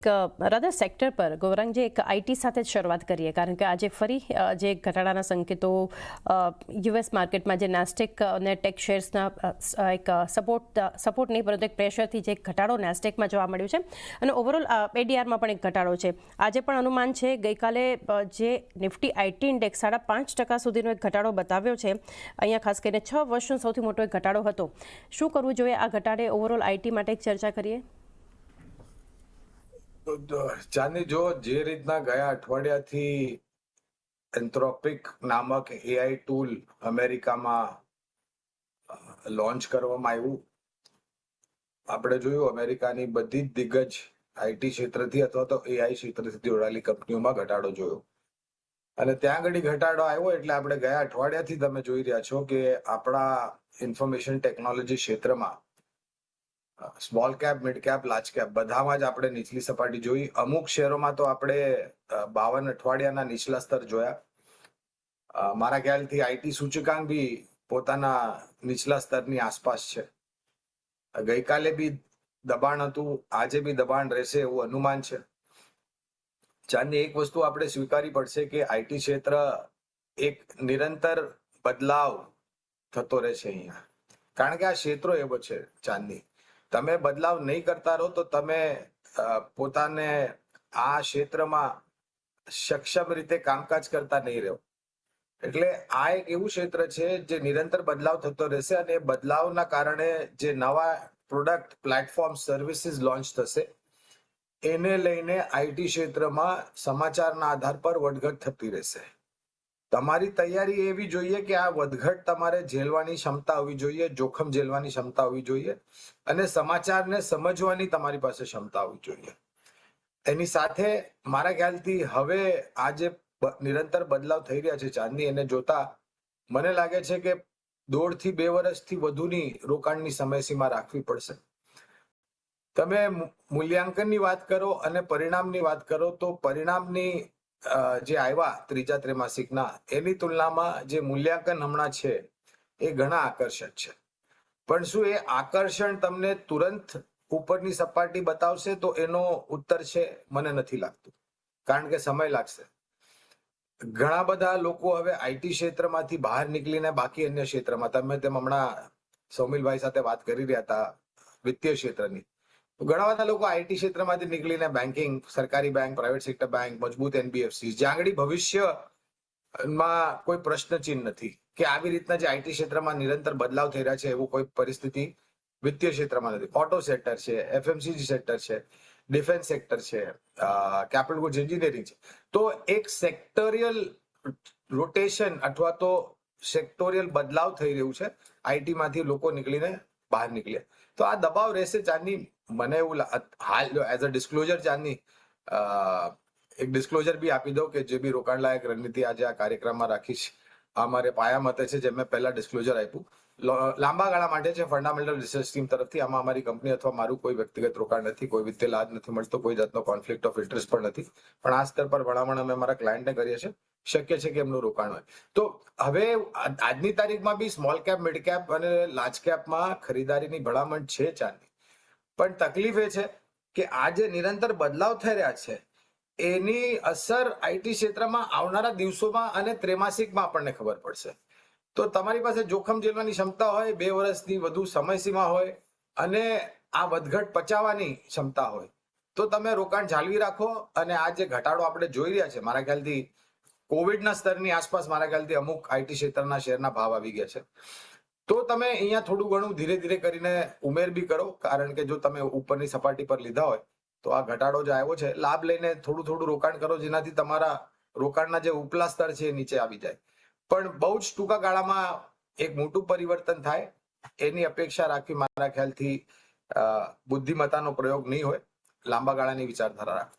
Rather sector પર ગૌરાંગજી એક IT સાથે જ શરૂઆત કરીએ, કારણ કે આજે ફરી જે ઘટાડાના સંકેતો યુએસ માર્કેટમાં જે નાસ્ટેક અને ટેક શેર્સના એક સપોર્ટ નહીં પરંતુ એક પ્રેશરથી જે ઘટાડો નાસ્ટેકમાં જોવા મળ્યું છે અને ઓવરઓલ એડીઆરમાં પણ એક ઘટાડો છે. આજે પણ અનુમાન છે ગઈકાલે જે નિફ્ટી આઈટી ઇન્ડેક્સ 5.5% સુધીનો એક ઘટાડો બતાવ્યો છે. અહીંયા ખાસ કરીને 6 વર્ષનો સૌથી મોટો એક ઘટાડો હતો. શું કરવું જોઈએ આ ઘટાડે ઓવરઓલ આઈટી માટે એક ચર્ચા કરીએ. ચાંદની, જો જે રીતના ગયા અઠવાડિયાથી એન્થ્રોપિક નામક એઆઈ ટૂલ અમેરિકામાં લોન્ચ કરવામાં આવ્યું, આપણે જોયું અમેરિકાની બધી જ દિગ્ગજ આઈટી ક્ષેત્રથી અથવા તો એઆઈ ક્ષેત્રથી જોડાયેલી કંપનીઓમાં ઘટાડો જોયો અને ત્યાં આગળ ઘટાડો આવ્યો એટલે આપણે ગયા અઠવાડિયાથી તમે જોઈ રહ્યા છો કે આપણા ઇન્ફોર્મેશન ટેકનોલોજી ક્ષેત્રમાં small cap, mid cap, large cap બધામાં જ આપણે નીચલી સપાટી જોઈ. અમુક શેરોમાં તો આપણે 52 અઠવાડિયાના નીચલા સ્તર જોયા. મારા ખ્યાલથી આઈટી સૂચકાંક બી પોતાના નીચલા સ્તરની આસપાસ છે. ગઈકાલે બી દબાણ હતું, આજે બી દબાણ રહેશે એવું અનુમાન છે. ચાંદની, એક વસ્તુ આપણે સ્વીકારવી પડશે કે આઈટી ક્ષેત્ર એક નિરંતર બદલાવ થતો રહેશે અહીંયા, કારણ કે આ ક્ષેત્રો એવો છે ચાંદની, તમે બદલાવ નહીં કરતા રહો તો તમે પોતાને આ ક્ષેત્રમાં સક્ષમ રીતે કામકાજ કરતા નહીં રહો. એટલે આ એક એવું ક્ષેત્ર છે જે નિરંતર બદલાવ થતો રહેશે અને એ બદલાવના કારણે જે નવા પ્રોડક્ટ, પ્લેટફોર્મ, સર્વિસીસ લોન્ચ થશે એને લઈને આઈટી ક્ષેત્રમાં સમાચારના આધાર પર વધઘટ થતી રહેશે. તમારી તૈયારી એવી જોઈએ કે આ વધઘટ તમારે ઝેલવાની ક્ષમતા હોવી જોઈએ, જોખમ ઝેલવાની ક્ષમતા હોવી જોઈએ અને સમાચારને સમજવાની તમારી પાસે ક્ષમતા હોવી જોઈએ. એની સાથે મારા ખ્યાલથી હવે આ જે નિરંતર બદલાવ થઈ રહ્યા છે ચાંદની, એને જોતા મને લાગે છે કે 1.5 થી 2 વર્ષથી વધુની રોકાણની સમયસીમા રાખવી પડશે. તમે મૂલ્યાંકનની વાત કરો અને પરિણામની વાત કરો તો પરિણામની જે આવ્યા ત્રીજા ત્રૈમાસિકના એની તુલનામાં જે મૂલ્યાંકન હમણાં છે એ ઘણા આકર્ષક છે. પણ શું એ આકર્ષણ તમને તુરંત ઉપરની સપાટી બતાવશે? તો એનો ઉત્તર છે મને નથી લાગતું, કારણ કે સમય લાગશે. ઘણા બધા લોકો હવે આઈટી ક્ષેત્રમાંથી બહાર નીકળીને બાકી અન્ય ક્ષેત્રમાં, તમે તેમ હમણાં સૌમિલભાઈ સાથે વાત કરી રહ્યા હતા વિત્તીય ક્ષેત્રની, ઘણા બધા લોકો આઈટી ક્ષેત્રમાંથી નીકળીને બેન્કિંગ, સરકારી બેંક, પ્રાઇવેટ સેક્ટર બેંક, મજબૂત એનબીએફસી, જ્યાં આગળ ભવિષ્યમાં કોઈ પ્રશ્નચિહ્ન નથી કે આવી રીતના જે આઈટી ક્ષેત્રમાં નિરંતર બદલાવ થઈ રહ્યા છે એવું કોઈ પરિસ્થિતિ વિત્તીય ક્ષેત્રમાં નથી. ઓટો સેક્ટર છે, એફએમસીજી સેક્ટર છે, ડિફેન્સ સેક્ટર છે, કેપિટલ ગુડ્સ એન્જિનિયરિંગ છે. તો એક સેક્ટોરિયલ રોટેશન અથવા તો સેક્ટોરિયલ બદલાવ થઈ રહ્યું છે. આઈટીમાંથી લોકો નીકળીને બહાર નીકળ્યા તો આ દબાવ રહેશે ચાંદની. મને એવું હાલ એઝ અ ડિસ્ક્લોઝર ચાંદની એક ડિસ્ક્લોઝર બી આપી દઉં કે જે બી રોકાણ લાયક રણનીતિ આજે આ કાર્યક્રમમાં રાખીશ આ મારે પાયા મતે છે, જે મેં પહેલા ડિસ્ક્લોઝર આપ્યું, લાંબા ગાળા માટે છે, ફંડામેન્ટલ રિસર્ચ ટીમ તરફથી. આમાં અમારી કંપની અથવા મારું કોઈ વ્યક્તિગત રોકાણ નથી, કોઈ વિત્તીય લાભ નથી મળતો, કોઈ જાતનો કોન્ફ્લિક્ટ ઓફ ઇન્ટરેસ્ટ પણ નથી, પણ આ સ્તર પર ભલામણ અમે અમારા ક્લાયન્ટને કરીએ છીએ. શક્ય છે કે એમનું રોકાણ હોય. તો હવે આજની તારીખમાં બી સ્મોલ કેપ, મિડ કેપ અને લાર્જ કેપમાં ખરીદારીની ભલામણ છે ચાંદની. પણ તકલીફ એ છે કે આ જે નિરંતર બદલાવ થઈ રહ્યા છે એની અસર આઈટી ક્ષેત્રમાં આવનારા દિવસોમાં અને ત્રૈમાસિકમાં આપણને ખબર પડશે. તો તમારી પાસે જોખમ ઝેલવાની ક્ષમતા હોય, 2 વર્ષની વધુ સમયસીમા હોય અને આ વધઘટ પચાવવાની ક્ષમતા હોય તો તમે રોકાણ જાળવી રાખો. અને આ જે ઘટાડો આપણે જોઈ રહ્યા છે, મારા ખ્યાલથી કોવિડના સ્તરની આસપાસ મારા ખ્યાલથી અમુક આઈટી ક્ષેત્રના શેરના ભાવ આવી ગયા છે. તો તમે અહીંયા થોડું ઘણું ધીરે ધીરે કરીને ઉમેર બી કરો, કારણ કે જો તમે ઉપરની સપાટી પર લીધા હોય તો આ ઘટાડો જે આવ્યો છે લાભ લઈને થોડું થોડું રોકાણ કરો, જેનાથી તમારા રોકાણના જે ઉપલા સ્તર છે એ નીચે આવી જાય. પણ બહુ જ ટૂંકા ગાળામાં એક મોટું પરિવર્તન થાય એની અપેક્ષા રાખવી મારા ખ્યાલથી બુદ્ધિમત્તાનો પ્રયોગ નહીં હોય. લાંબા ગાળાની વિચારધારા રાખવી.